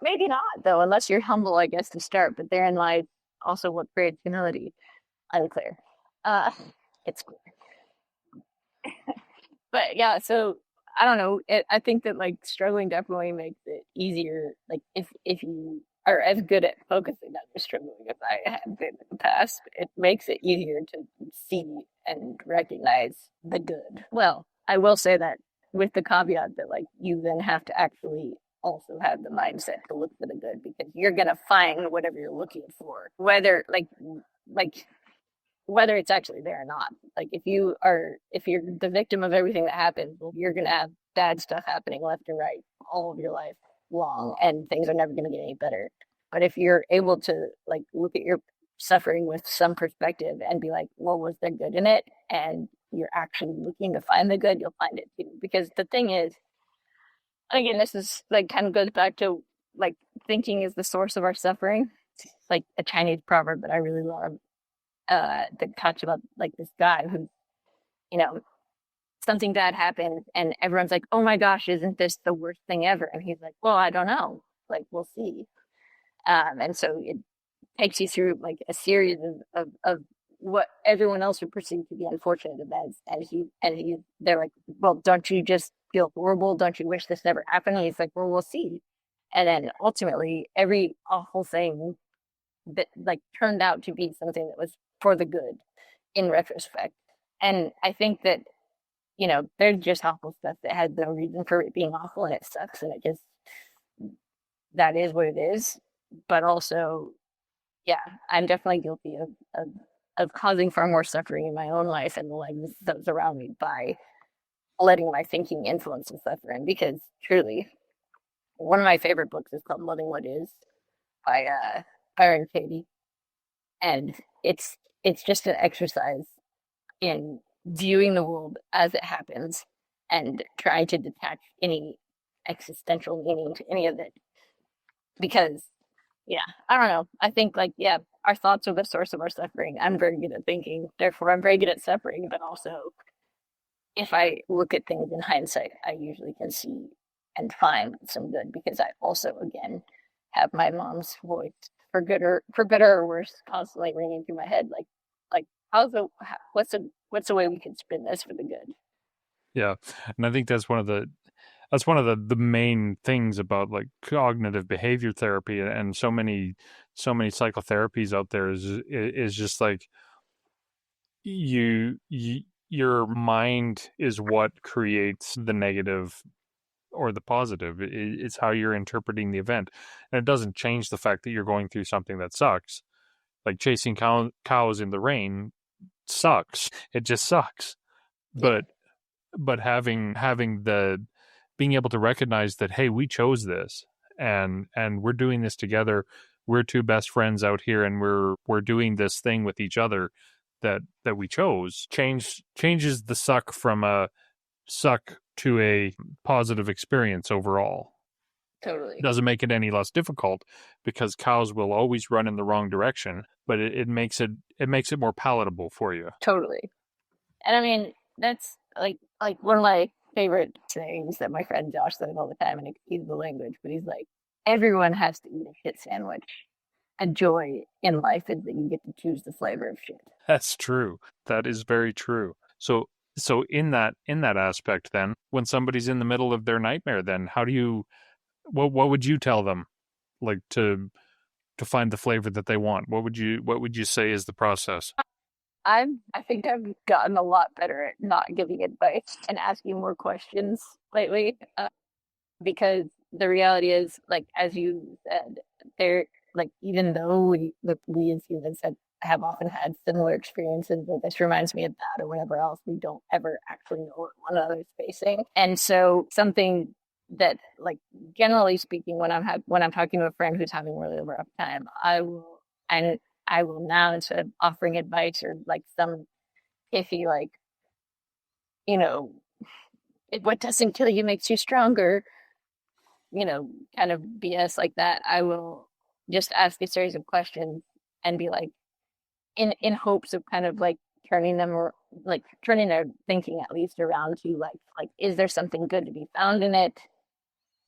Maybe not though, unless you're humble, I guess, to start. But therein lies also what creates humility. Unclear. It's clear. But yeah, so I don't know. I think that like struggling definitely makes it easier. Like if you are as good at focusing on your struggling as I have been in the past, it makes it easier to see and recognize the good. Well, I will say that with the caveat that like you then have to actually also have the mindset to look for the good because you're gonna find whatever you're looking for, whether like whether it's actually there or not. Like if you're the victim of everything that happens, well, you're gonna have bad stuff happening left and right all of your life long, and things are never gonna get any better. But if you're able to like look at your suffering with some perspective and be like, well, was there good in it? And you're actually looking to find the good, you'll find it too. Because the thing is, again, this is like kind of goes back to like thinking is the source of our suffering. It's like a Chinese proverb that I really love that talks about like this guy who, you know, something bad happened and everyone's like, oh my gosh, isn't this the worst thing ever? And he's like, well, I don't know. Like, we'll see. And so it takes you through like a series of what everyone else would perceive to be unfortunate events. They're like, well, don't you just feel horrible? Don't you wish this never happened? And he's like, well, we'll see. And then ultimately, every awful thing that like turned out to be something that was for the good in retrospect. And I think that, you know, there's just awful stuff that had no reason for it being awful and it sucks and it just, that is what it is. But also yeah, I'm definitely guilty of causing far more suffering in my own life and the lives of those around me by letting my thinking influence the suffering. Because truly, one of my favorite books is called Loving What Is by Byron Katie, and it's just an exercise in viewing the world as it happens and trying to detach any existential meaning to any of it. Because, yeah, I don't know. I think, like, yeah, our thoughts are the source of our suffering. I'm very good at thinking, therefore, I'm very good at separating, but also, if I look at things in hindsight, I usually can see and find some good because I also, again, have my mom's voice for better or worse, constantly ringing through my head. Like what's the way we can spin this for the good? Yeah, and I think that's one of the main things about like cognitive behavior therapy and so many psychotherapies out there is just like your mind is what creates the negative or the positive. It's how you're interpreting the event, and it doesn't change the fact that you're going through something that sucks. Like chasing cows in the rain sucks. It just sucks. Yeah, But having the being able to recognize that, hey, we chose this, and we're doing this together. We're two best friends out here, and we're doing this thing with each other that we chose. Changes the suck from a suck to a positive experience overall. It totally, doesn't make it any less difficult because cows will always run in the wrong direction, but it makes it more palatable for you. totally. And I mean, that's like one of my favorite sayings that my friend Josh says all the time, and he's the language, but he's like, everyone has to eat a shit sandwich. A joy in life is that you get to choose the flavor of shit. That's true. That is very true. So in that aspect then, when somebody's in the middle of their nightmare, then how do you what would you tell them like to find the flavor that they want? What would you say is the process? I think I've gotten a lot better at not giving advice and asking more questions lately. Because the reality is, like as you said, there like even though we as humans have often had similar experiences, but this reminds me of that or whatever else, we don't ever actually know what one another's facing. And so something that like generally speaking, when I'm talking to a friend who's having a really rough time, and I will now, instead of offering advice or like some iffy like, you know, what doesn't kill you makes you stronger, kind of BS like that, I will just ask a series of questions and be like, in hopes of kind of like turning them or like turning their thinking at least around to like is there something good to be found in it,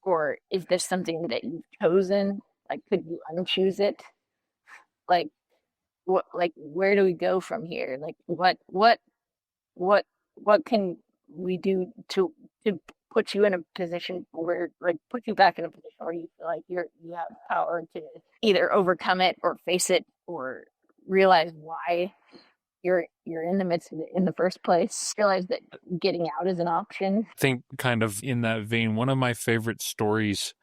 or is this something that you've chosen? Like, could you unchoose it? Like, like where do we go from here? Like, what what can we do to put you in a position where like put you back in a position where you feel like you have power to either overcome it or face it or realize why you're in the midst of it in the first place, realize that getting out is an option. I think kind of in that vein, one of my favorite stories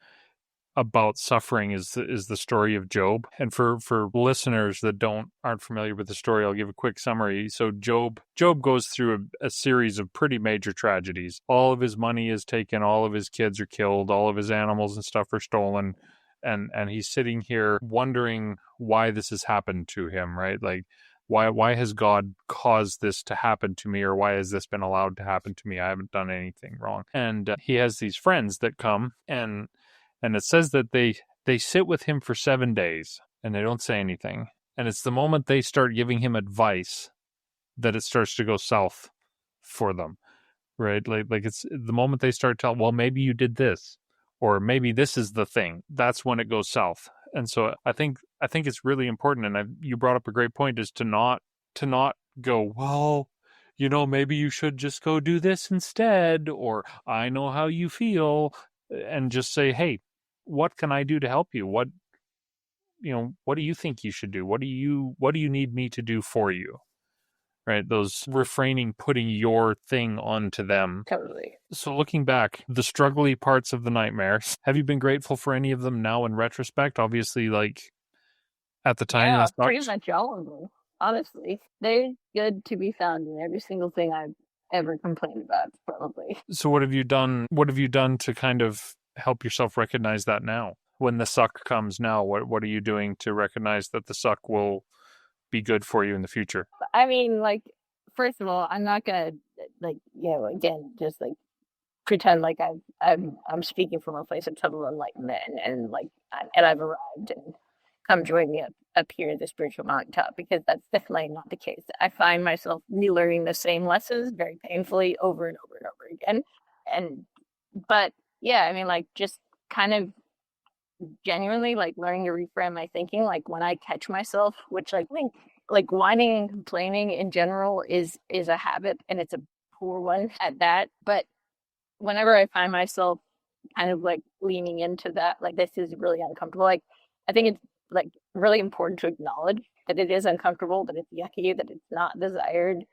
about suffering is the story of Job. And for listeners that aren't familiar with the story, I'll give a quick summary. So Job goes through a series of pretty major tragedies. All of his money is taken, all of his kids are killed, all of his animals and stuff are stolen. And he's sitting here wondering why this has happened to him, right? Like why has God caused this to happen to me, or why has this been allowed to happen to me? I haven't done anything wrong. And he has these friends that come, and it says that they sit with him for 7 days and they don't say anything. And it's the moment they start giving him advice that it starts to go south for them, right? Like it's the moment they start telling, well, maybe you did this, or maybe this is the thing. That's when it goes south. And so I think it's really important. And you brought up a great point, is to not go, well, maybe you should just go do this instead, or I know how you feel, and just say, hey, what can I do to help you? What do you think you should do? What do you need me to do for you? Right? Those refraining putting your thing onto them. Totally. So looking back, the struggly parts of the nightmares, have you been grateful for any of them now in retrospect? Obviously, like at the time Yeah, that pretty sucked? much all of them. Honestly, they're good to be found in every single thing I've ever complained about, probably. So what have you done? What have you done to kind of help yourself recognize that now? When the suck comes now, what are you doing to recognize that the suck will be good for you in the future? I mean, like, first of all, I'm not gonna like, again, just like pretend like I'm speaking from a place of total enlightenment and like and I've arrived and come join me up here at the spiritual mountaintop, because that's definitely not the case. I find myself relearning the same lessons very painfully over and over and over again. And but yeah, I mean, like, just kind of genuinely like learning to reframe my thinking. Like when I catch myself, which I think like whining and complaining in general is a habit, and it's a poor one at that. But whenever I find myself kind of like leaning into that, like this is really uncomfortable. Like I think it's like really important to acknowledge that it is uncomfortable, that it's yucky, that it's not desired,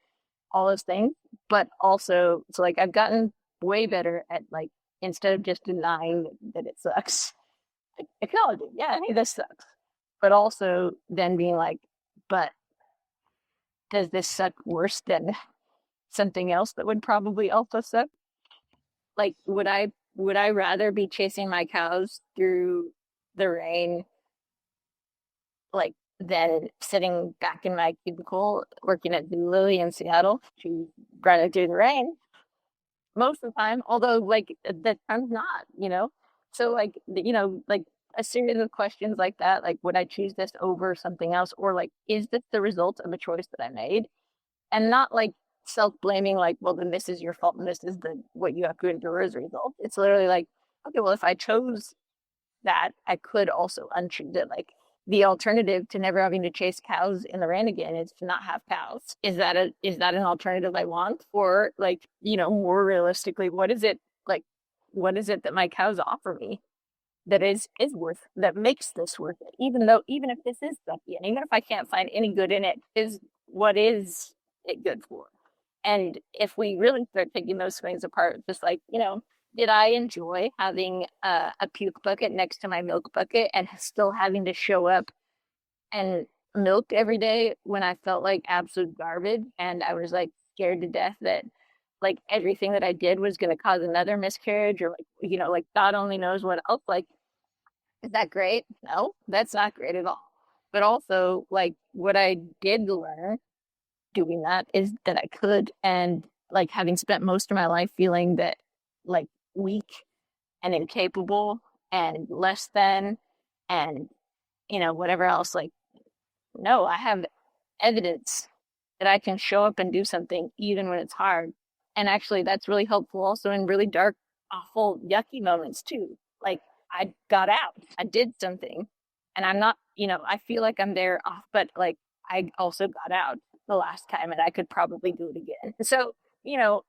all those things. But also, so like I've gotten way better at like, instead of just denying that it sucks, like, acknowledging, yeah, hey, this sucks. But also then being like, but does this suck worse than something else that would probably also suck? Like, would I rather be chasing my cows through the rain, like, than sitting back in my cubicle working at Lily in Seattle? She's grinding through the rain most of the time, although like the time's not. So like like a series of questions like that, like would I choose this over something else, or like is this the result of a choice that I made? And not like self-blaming, like, well, then this is your fault and this is the what you have to endure as a result. It's literally like, okay, well, if I chose that, I could also unchoose it. Like the alternative to never having to chase cows in the rain again is to not have cows. Is that an alternative I want? Or like, more realistically, what is it that my cows offer me that is worth, that makes this worth it? Even if this is sucky, and even if I can't find any good in it, is what is it good for? And if we really start taking those things apart, just like, did I enjoy having a puke bucket next to my milk bucket and still having to show up and milk every day when I felt like absolute garbage and I was like scared to death that like everything that I did was going to cause another miscarriage, or like, like God only knows what else? Like, is that great? No, that's not great at all. But also, like, what I did learn doing that is that I could, and like having spent most of my life feeling that like weak and incapable and less than, and whatever else, like, no, I have evidence that I can show up and do something even when it's hard. And actually that's really helpful also in really dark, awful, yucky moments too. Like I got out, I did something, and I'm not, I feel like I'm there off, but like I also got out the last time and I could probably do it again. So,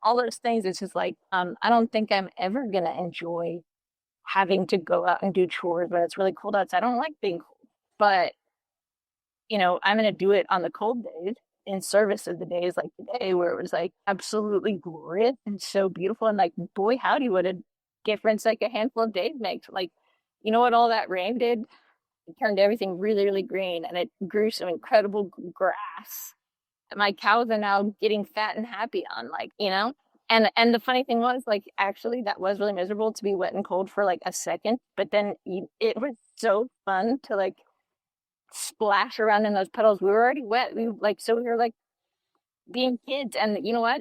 all those things, it's just like, I don't think I'm ever gonna enjoy having to go out and do chores when it's really cold outside. I don't like being cold. But I'm going to do it on the cold days in service of the days like today where it was like absolutely glorious and so beautiful. And like, boy, howdy, what a difference like a handful of days makes. Like, you know what all that rain did? It turned everything really, really green, and it grew some incredible grass that my cows are now getting fat and happy on, like, And the funny thing was, like, actually, that was really miserable to be wet and cold for like a second, but then it was so fun to like splash around in those puddles. We were already wet. We were like being kids. And you know what?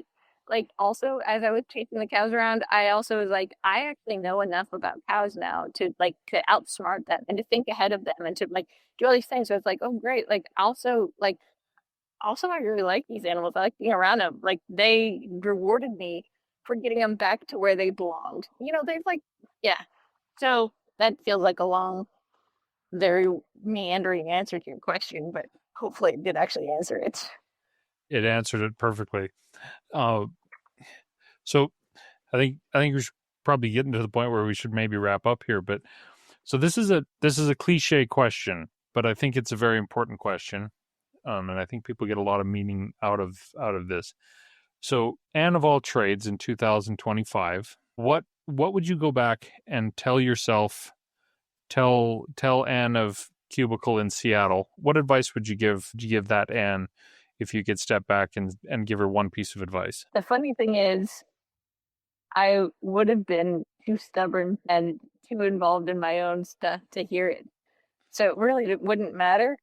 Like, also, as I was chasing the cows around, I also was like, I actually know enough about cows now to outsmart them and to think ahead of them and to like do all these things. So it's like, oh great. Also I really like these animals. I like being around them. Like they rewarded me for getting them back to where they belonged. They've like, yeah. So that feels like a long, very meandering answer to your question, but hopefully it did actually answer it. It answered it perfectly. Uh, so I think we should probably get into the point where we should maybe wrap up here. But so this is a cliche question, but I think it's a very important question, and I think people get a lot of meaning out of this. So, Anne of all trades in 2025, what would you go back and tell yourself? Tell Anne of cubicle in Seattle. What advice would you give that Anne if you could step back and give her one piece of advice? The funny thing is, I would have been too stubborn and too involved in my own stuff to hear it. So it really wouldn't matter.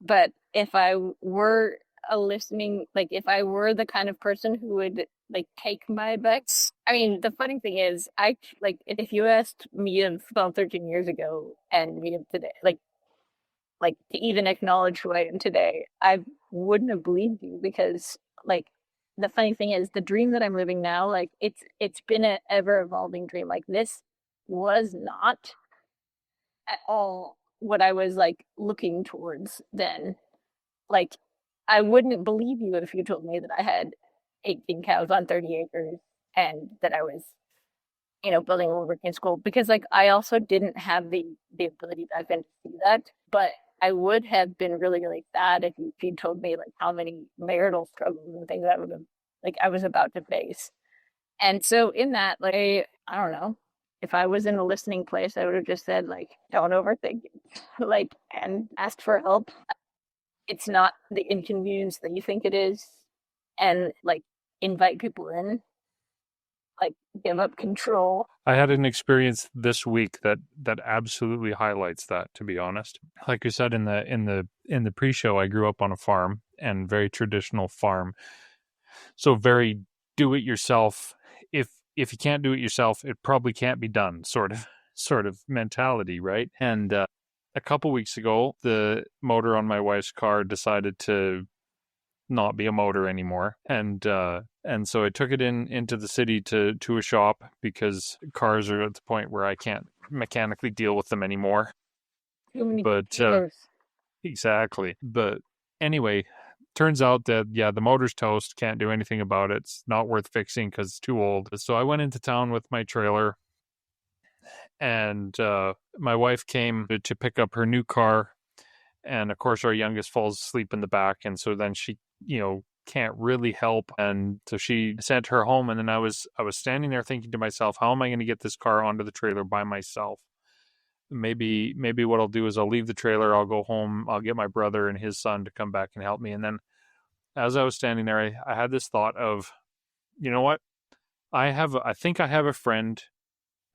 But if I were if I were the kind of person who would like take my advice, I mean, the funny thing is, if you asked me about 13 years ago and me of today, like to even acknowledge who I am today, I wouldn't have believed you because like the funny thing is the dream that I'm living now, like it's been an ever evolving dream. Like this was not at all what I was like looking towards then. Like I wouldn't believe you if you told me that I had 18 cows on 30 acres and that I was, building a woodworking school because like I also didn't have the ability back then to see that. But I would have been really, really sad if you told me like how many marital struggles and things I was about to face. And so in that, like I don't know, if I was in a listening place, I would have just said like, don't overthink it, like, and asked for help. It's not the inconvenience that you think it is, and like invite people in, like give up control. I had an experience this week that absolutely highlights that, to be honest. Like you said in the pre-show, I grew up on a farm, and very traditional farm. So very do it yourself. If you can't do it yourself, it probably can't be done sort of mentality, right? And a couple weeks ago, the motor on my wife's car decided to not be a motor anymore, and so I took it into the city to a shop because cars are at the point where I can't mechanically deal with them anymore. Too many But computers. exactly. But anyway, turns out that yeah, the motor's toast. Can't do anything about it. It's not worth fixing because it's too old. So I went into town with my trailer, and my wife came to pick up her new car, and of course our youngest falls asleep in the back, and so then she can't really help, and so she sent her home. And then I was standing there thinking to myself, how am I going to get this car onto the trailer by myself? Maybe what I'll do is I'll leave the trailer, I'll go home, I'll get my brother and his son to come back and help me. And then as I was standing there, I had this thought of, you know what, I think I have a friend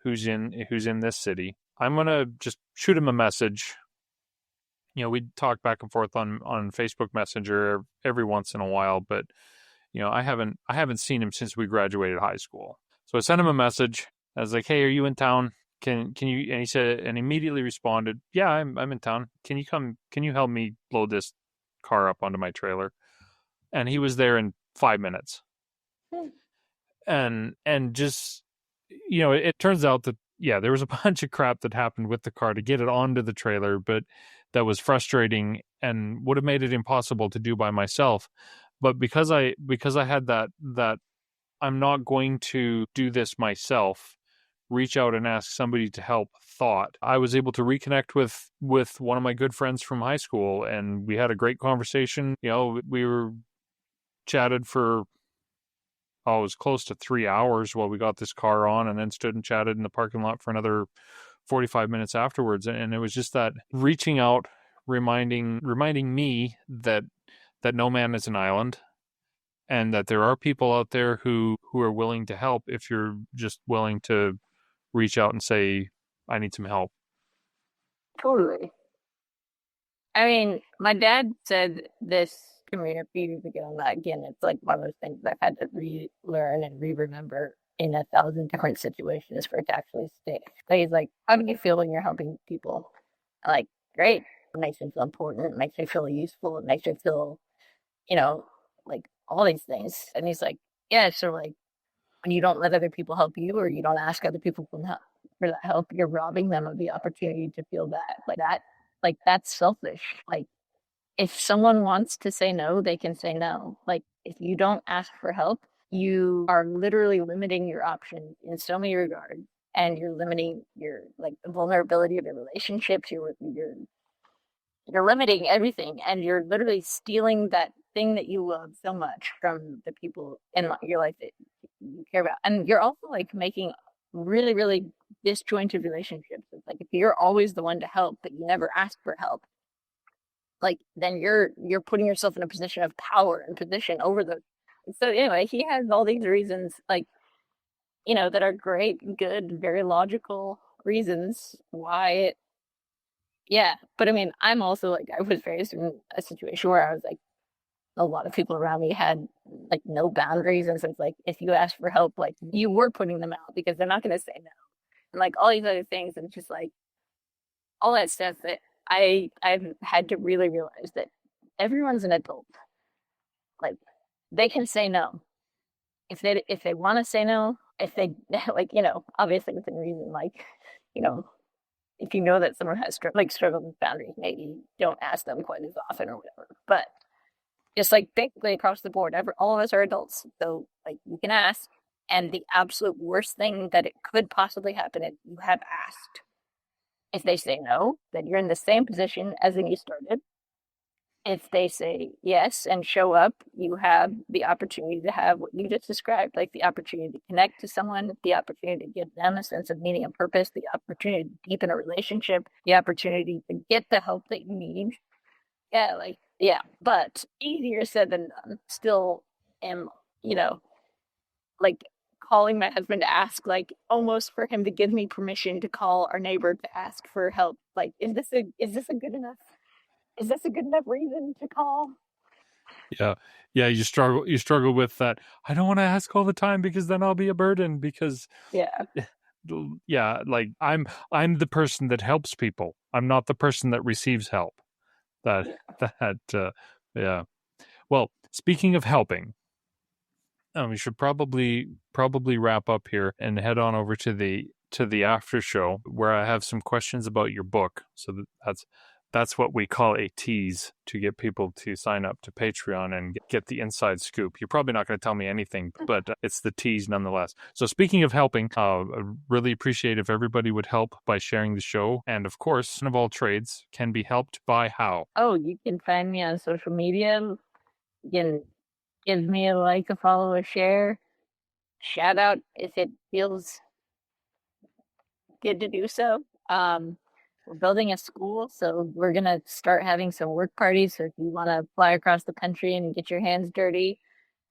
who's in this city. I'm gonna just shoot him a message. We talk back and forth on Facebook Messenger every once in a while, but I haven't seen him since we graduated high school. So I sent him a message. I was like, "Hey, are you in town? Can you?" And he said, and immediately responded, "Yeah, I'm in town. Can you come? Can you help me load this car up onto my trailer?" And he was there in 5 minutes. And just it turns out that yeah, there was a bunch of crap that happened with the car to get it onto the trailer, but that was frustrating and would have made it impossible to do by myself. But because I had that I'm not going to do this myself, reach out and ask somebody to help thought, I was able to reconnect with one of my good friends from high school, and we had a great conversation. We were chatted for it was close to 3 hours while we got this car on, and then stood and chatted in the parking lot for another 45 minutes afterwards. And it was just that reaching out, reminding me that no man is an island, and that there are people out there who are willing to help if you're just willing to reach out and say, I need some help. Totally. I mean, my dad said this to me a few years ago, and again, it's like one of those things I've had to relearn and re-remember in 1,000 different situations for it to actually stick. So he's like, how do you feel when you're helping people? I'm like, great. It makes me feel important. It makes me feel useful. It makes me feel, like all these things. And he's like, yeah, so like when you don't let other people help you or you don't ask other people for that help, you're robbing them of the opportunity to feel that. Like that's selfish. Like if someone wants to say no, they can say no. Like if you don't ask for help, you are literally limiting your options in so many regards, and you're limiting your like the vulnerability of your relationships. You're limiting everything, and you're literally stealing that thing that you love so much from the people in your life that you care about. And you're also like making really, really disjointed relationships with Like if you're always the one to help, but you never ask for help, like then you're putting yourself in a position of power and position over the. So anyway, he has all these reasons, like that are great, good, very logical reasons why it. Yeah, but I mean, I'm also like I was raised in a situation where I was like a lot of people around me had like no boundaries, and so it's like if you ask for help, like you were putting them out because they're not going to say no, and like all these other things, and just like all that stuff that I've had to really realize that everyone's an adult. Like they can say no if they want to say no. If they like, obviously within reason. Like, you know, if you know that someone has struggled with boundaries, maybe don't ask them quite as often or whatever. But just like basically across the board, all of us are adults, so like you can ask. And the absolute worst thing that it could possibly happen is you have asked. If they say no, then you're in the same position as when you started. If they say yes and show up, you have the opportunity to have what you just described, like the opportunity to connect to someone, the opportunity to give them a sense of meaning and purpose, the opportunity to deepen a relationship, the opportunity to get the help that you need. Yeah, but easier said than done. Still am, you know, like calling my husband to ask, like almost for him to give me permission to call our neighbor to ask for help. Like, is this a good enough reason to call? Yeah. Yeah, you struggle with that. I don't want to ask all the time because then I'll be a burden because Yeah. yeah, like I'm the person that helps people. I'm not the person that receives help. That Yeah. yeah. Well, speaking of helping, we should probably wrap up here and head on over to the after show where I have some questions about your book. So that's what we call a tease to get people to sign up to Patreon and get the inside scoop. You're probably not going to tell me anything, but it's the tease nonetheless. So speaking of helping, I really appreciate if everybody would help by sharing the show. And of course, Son of All Trades can be helped by how? Oh, you can find me on social media. You can give me a like, a follow, a share, shout out if it feels good to do so. We're building a school, so we're gonna start having some work parties. So if you want to fly across the country and get your hands dirty,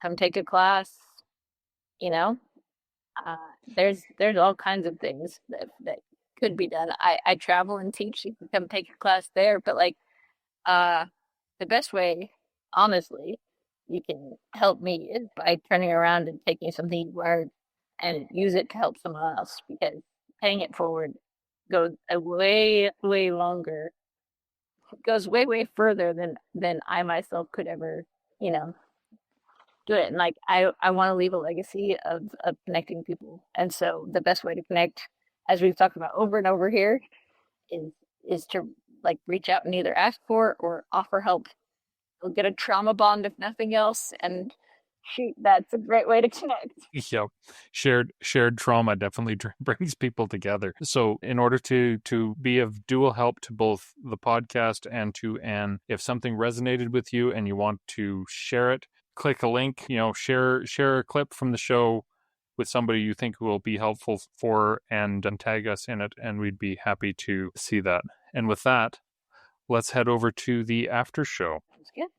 come take a class. You know, uh, there's all kinds of things that could be done. I travel and teach. You can come take a class there, but like uh, the best way, honestly, you can help me is by turning around and taking something you learned and use it to help someone else, because paying it forward goes a way, way longer, goes way, way further than I myself could ever, you know, do it. And like I want to leave a legacy of connecting people. And so the best way to connect, as we've talked about over and over here, is to like reach out and either ask for or offer help. You'll get a trauma bond if nothing else, and shoot, that's a great way to connect. Yep. Shared trauma definitely brings people together. So in order to be of dual help to both the podcast and to Anne, if something resonated with you and you want to share it, click a link, share a clip from the show with somebody you think will be helpful for and tag us in it, and we'd be happy to see that. And with that, let's head over to the after show. Sounds good.